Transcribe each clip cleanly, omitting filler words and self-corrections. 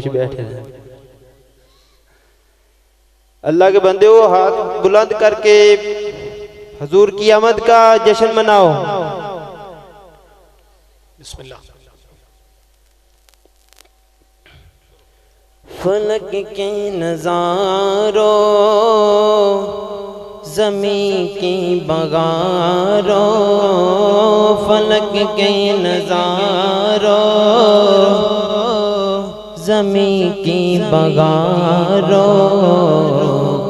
بیٹھے ہیں اللہ کے بندے ہو، ہاتھ بلند کر کے حضور کی آمد کا جشن مناؤ۔ بسم اللہ۔ فلک کے نظاروں، زمین کی بغاروں، فلک کے نظاروں، زمین کی بغاروں،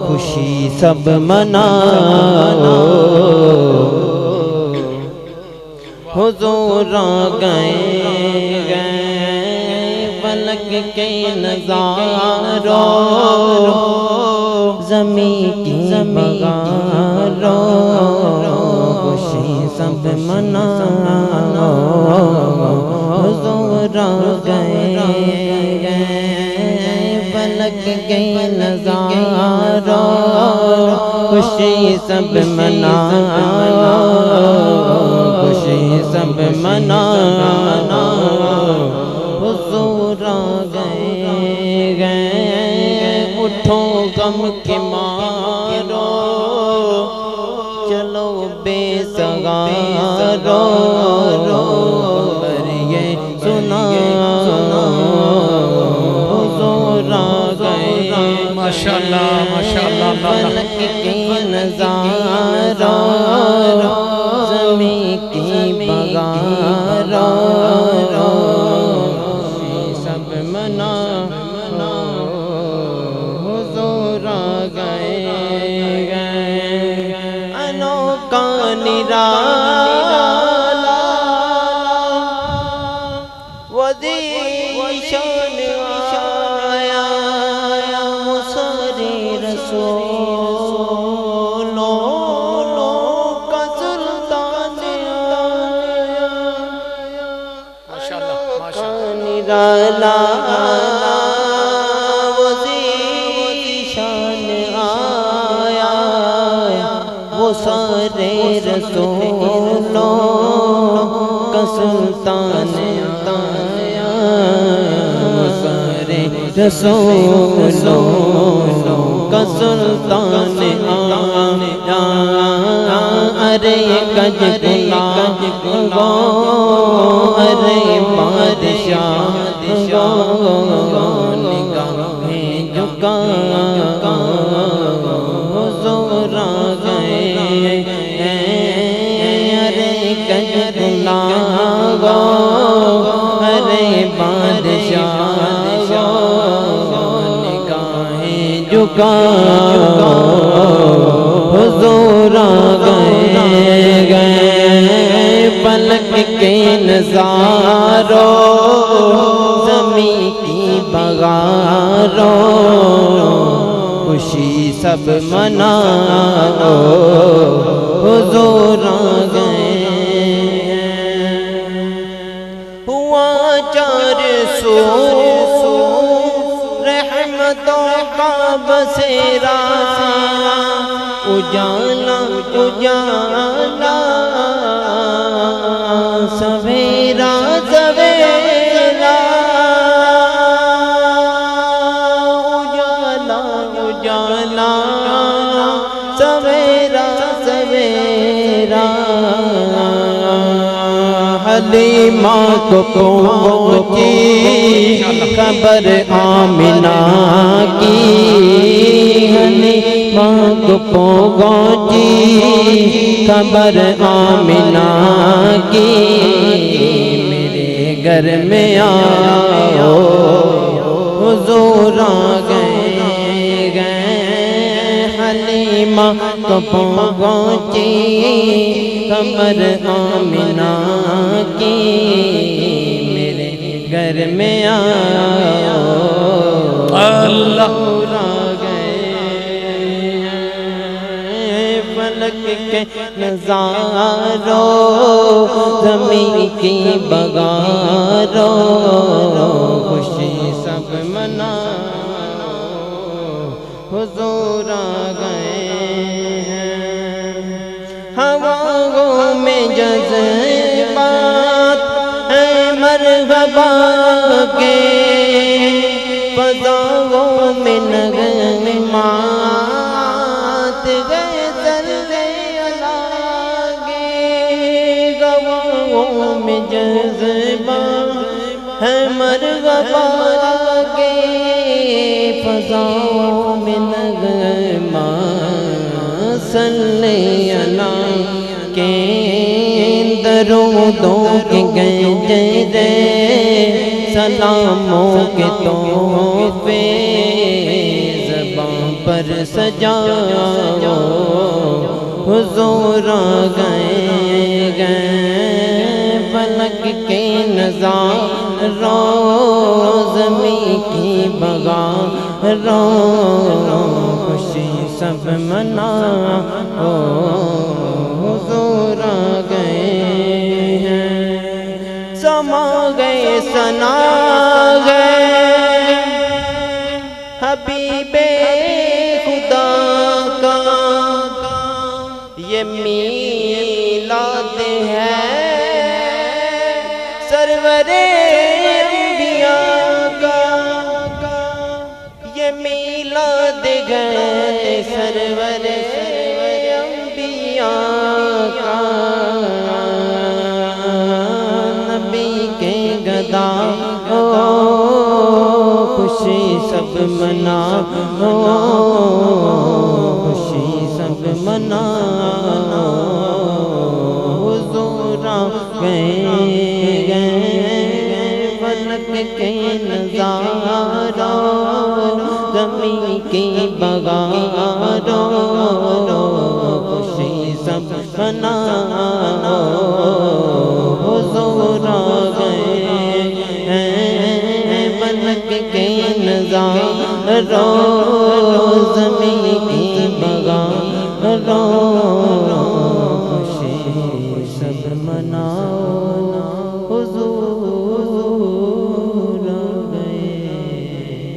خوشی سب مناؤ، حضور آ گئے فلک کے نظاروں، زمین کی بغاروں، خوشی سب مناؤ، حضور آ گئے فلک کے نظاروں، خوشی سب مناؤ، خوشی سب مناؤ، حضور آ گئے اٹھو غم کے مارو، چلو بے سگارو، پر یہ سنا حضور آ گئے ماشاءاللہ ماشاءاللہ۔ فلک کے نظاروں، زمین کی بغاروں، سب مناؤ، حضور آ گئے انوکھا نرالا، وزیشان آیا مسری رسولوں کا سلطان آیا، انوکھا نرالا وزیشان آیا، وہ سارے رسولوں کا سلطان آیا، سارے رسولوں کا سلطان آیا، ارے کج گو، ارے بادشاہ نگاہیں جھکا، حضور آ گئے ارے کج گو، ارے بادشاہ نگاہیں جھکا، حضور آ گئے فلک کے نظاروں، زمین کی بغاروں، خوشی سب مناؤ، حضور آ گئے ہوا چار سو رحمتوں کا بسیرا، اجالا اجالا سویرا سویرا، اجالا اجالا سویرا سویرا، حلیمہ کو پہنچی خبر آمنہ کی، حلیمہ کو پہنچی خبر آمنہ کی، میرے گھر میں آؤ، حضور آ گئے حلیمہ کو پہنچی خبر آمنہ کی، میرے گھر میں آؤ، اللہ آ گئے فلک کے نظاروں، زمین کی بغاروں، خوشی سب مناؤ، حضور آ گئے ہواؤں میں جذبات ہیں مرحبا کے، فضاؤں میں نغمات گئے صلی اللہ گواہوں میں جذبہ ہے مرغبا کے فضاؤں میں نغمات صلی اللہ کے درودوں کے گنجے سلاموں کے تحفے زباں پر سجاؤ حضور آ گئے فلک کے نظاروں زمین کی بغاروں خوشی سب مناؤ حضور آ گئے ہیں سما گئے سنا گئے حبیب خدا کا یہ میلاد ہے سرور انبیاء کا یہ میلاد ہے سرور انبیاء کا نبی کے گدا خوشی سب مناؤ خوشی سب مناؤ حضور آ گئے فلک کے نظاروں زمین کی بغاروں خوشی سب مناؤ حضور آ گئے فلک کے نظاروں زمین